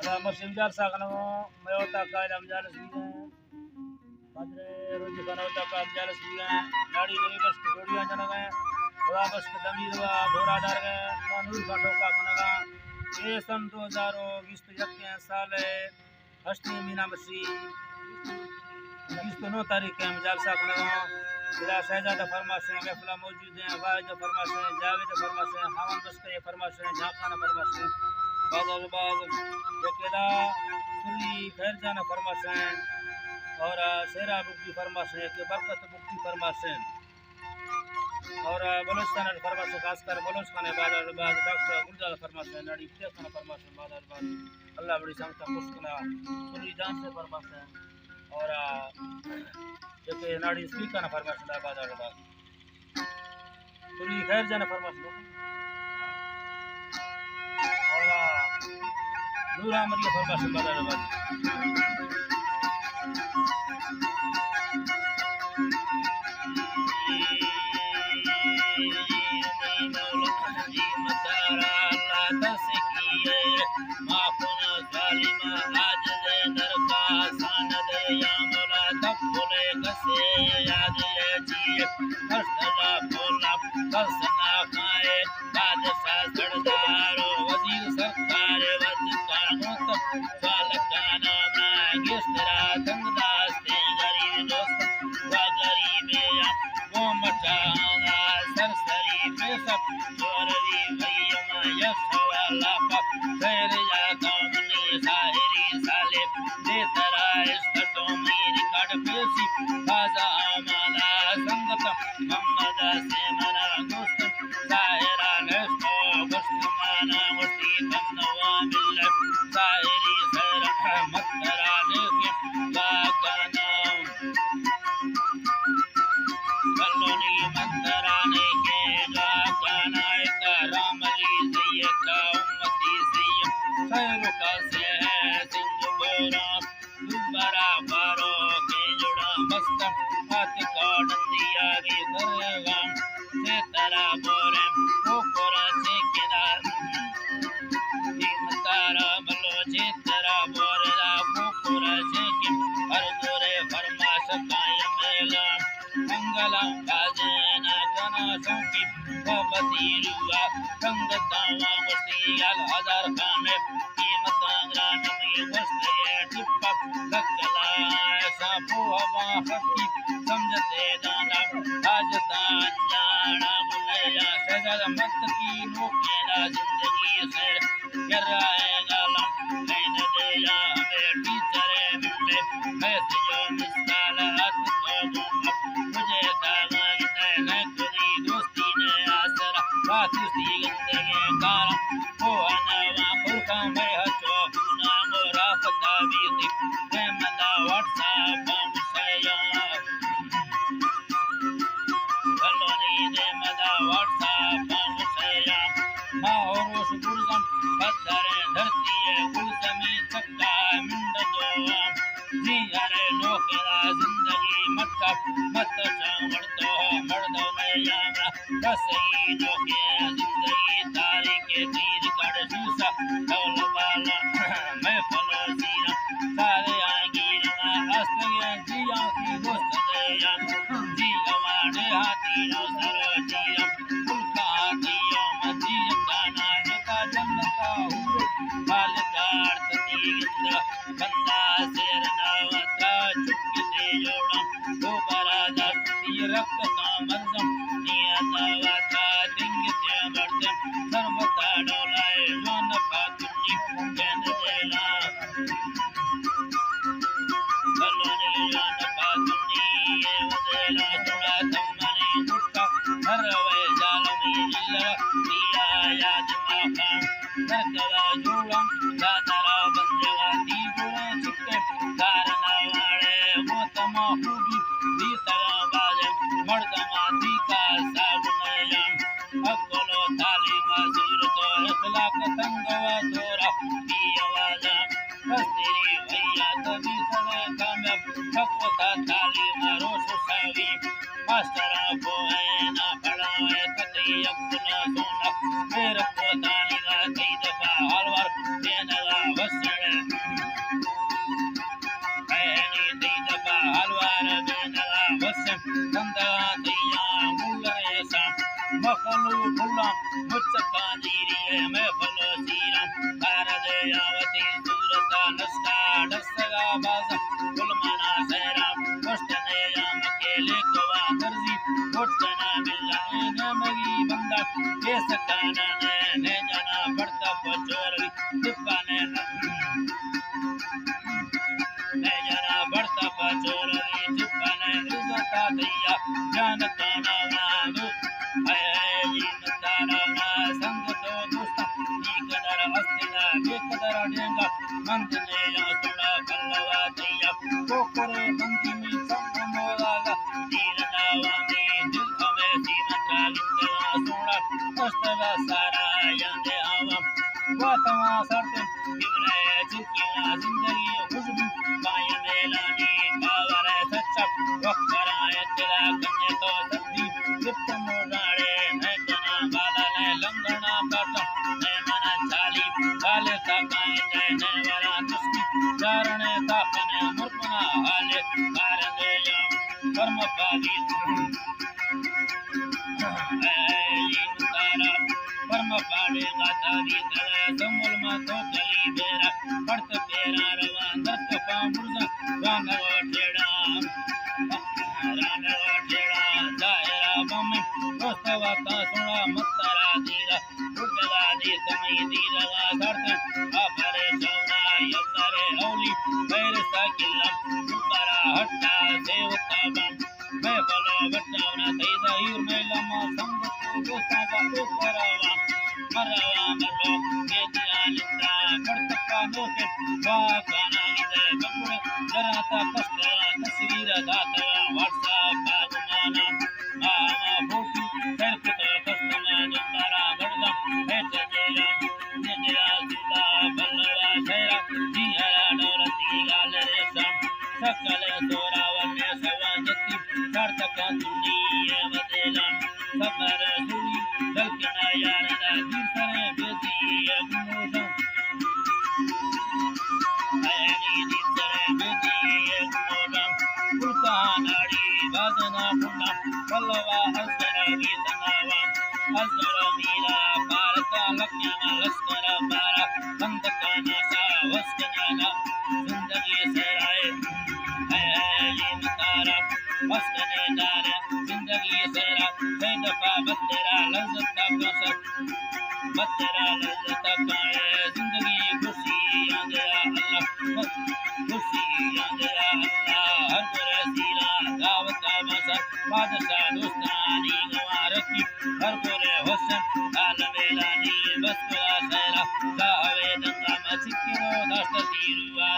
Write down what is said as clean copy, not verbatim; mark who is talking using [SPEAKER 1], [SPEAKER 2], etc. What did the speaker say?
[SPEAKER 1] machine जाल साकनो मैं होता का हम जाल सुई padre roji kana होता का हम जाल सुई नाड़ी नहीं बस जोड़ियां जन गए थोड़ा बस दमीर वा भोरा डाल गए नूर का ठोका खनगा ये सन 2021 साल अष्टमी मीना मसी 29 तारीख हम जाल साकनो जिला शहजादा फरमाशे महफिला मौजूद हैं वाहिद फरमाशे जावेद फरमाशे हावन बस के फरमाशे झाखाना फरमाशे बाज यकेला सुरी खैरजाना फरमाशे और शेरा बुक्ति फरमाशे के बरकत बुक्ति फरमाशे और बलोचिस्तान फरमाशे खासकर बलोच खाने बाज डॉक्टर गुलजार फरमाशे नाड़ी पे खाना फरमाशे बाज अल्लाह बड़ी संगत मुस्कना सुरी जान से फरमाशे और जैसे नाड़ी स्पीकर ना फरमाश दा बाद पूरी खैर जाना फरमाश और नूरा मरिया फरमाश बाद याद जी हस्तला बोला कसना खाए बादशाह सरदारो वजीर सरकार वद कानून साल का नाम गेस्टरा तंगदास ते गरीब दोस्त वा गरीब या वो मचाना सरसरी पे सब चोरी भैया यशवाला पक खैर या काम ने साहिरी साले दे तरा इस तो मेरी कट पेसी बाजा माला संगत मोहम्मद से मना दोस्त साहिरा नेस्तो गोश्त माना गोश्ती तन्नवा मिल साहिरी सर मत्तराने के बाका नाम कलोनी मत्तराने के बाका नायक रामली सैयद उम्मती सैयद खैर का से है सिंध बोरा दुबारा बारो के जुड़ा मस्त हाथ काट दिया गे करेगा से तेरा बोरे कोरा से किनार दिन तारा बलो जे तेरा बोरे दा कोरा से कि हर जोरे फरमाश कायम मेला मंगला बाजे ना कना सौकी भवती रुआ संगतावा मुस्ती अल हजार खाने कीमत अंगरान में वस्त ये टिप्पा लकला साफो हवा हकी समझते दाना हाजता जाना बुलैया सजा मत की नोकेला जिंदगी से कर आएगा लम लेने दे या हमें टीचर मिले मैं जो मिसाल हाथ को मुझे कागा ने खुदी दोस्ती ने आसरा बात उसी जिंदगी काला वो अनवा खुरका मैं हचो गुना मोरा पता भी थी मदा व्हाट्सएप मुसैया कलोनी दे मदा व्हाट्सएप मुसैया और उस गुलजम पत्थर धरती है गुलजमी चक्का मिंड दो जी अरे नौकरा जिंदगी मत चावड़ तो मर्द में यारा रसई नौके जिंदगी तारी के तीर कड़ सूसा डोल वाला मैं फलो सीरा सारे आगी रमा अस्तगे जिया की दोस्त दया जी हमारे हाथी नो सरो जिया उनका हाथियों मजी गाना का जन्नता हुए बालकार ततीगिंद बंदा शेर नावता चुपके जोड़ा दोबारा जाती रक्त का मर्जम नियतावता दिंग ते मर्जम सर्वता डोलाए जोन पातुनी बेन देला कलोनी जोन पातुनी ये वदेला थोड़ा तमने गुट्टा हरवे जालमी इल्ला दिया याद माफा नरकवा जोड़ा दादरा बंदेवा दी गुणे चिक्के कारना वाले वो तमा होगी दी तवा बाजे मर्दमा दी का साबुनया अकोलो तालीमा सूरतो इखलाक तंगवा थोरा दी आवाजा कस्तेरी भैया तभी सवे कामयाब ठकता तालीमा रोश सावी मास्टरा को है ना पढ़ा है कतई अब्दुल्ला सोना मेरे को तालीमा कई दफा हलवार देना वसड़ मखलू फुल्ला मुचका जीरिए महफल सीरा तारदे यावती सूरता नस्का डसगा बाजा गुलमना सहरा पुष्टने याम के लेकवा दर्जी पुष्टना बिल्ला नमगी बंदा के सकाना ने जाना पड़ता पचोरवी दिपाने जरा बढ़ता पचोरवी दिपाने इज्जता दैया जानता ना वादू संग तो दोस्त कदर हस्तिना बेकदर डेंगा मंदने या थोड़ा पल्लवा दैया कोकरे बंदी में संग मोलागा तीर नावा में दिल हमें सीना लिंगवा सोना कष्टवा सारा यादे आवा वातवा सरते बिवरे चिकिना जिंदगी खुशबू पाए मेलानी पावर सच्चा वक्राए तेरा कन्ने तो सभी लिप्त मोड़ाड़े न जना बाला ने लंगना काटा न मना चाली काले ताकाए न वरा दुष्टी चारणे तापने मुर्पना हाले कारणे यम कर्म पागी कर्म पाड़े गाता भी तले समल में तो कली बेरा पड़त पेरा रवा दत्त पामुर्जा रानव ठेड़ा दायरा बमे दोस्तवा ता सुना मत्तरा दीरा उठगा दी तमई दीरवा सरते आपरे सौना यदरे औली बैर साकिल्ला उबरा हट्टा सेवता बम मैं बोलो बच्चावना तैदा हीर में लम्मा संग दोस्ता का ऊपरवा मरवा मरो के दिया लिंदा करतका नोके वाकाना इधर बकुड़े जराता कष्टा तस्वीर दाता व्हाट्सएप बागमाना मामा फोटो सरकता कष्टमा जंदारा गड़दा हेच जेला निजया जिंदा बल्लवा शैरा जिहरा डोरती गाल रेशम सकल सोरावने सवाजती सार्थका दुनिया बदला सबर सुनी दलकना यारदा तीसरे बेटी अगमोदा आयनी तीसरे बेटी अगमोदा पुलका नाड़ी बाजना पुना पल्लवा हस्कर गीतनावा हस्कर मीरा भारता लक्ष्मण लश्कर बारा बंदका नासा वस्कना जिंदगी सराय ये मतारा वस्कने दार जिंदगी सरा कई दफा बतेरा लज्जत का बतेरा लज्जत का जिंदगी खुशी आ गया अल्लाह खुशी आ गया अल्लाह हर बुरे सीरा दावत मसा बादशाह दोस्तानी गवारकी हर बुरे हुस्न आलमेलानी बस कुला सैरा दावे दंगा मचिकिरो दस्त तीरुआ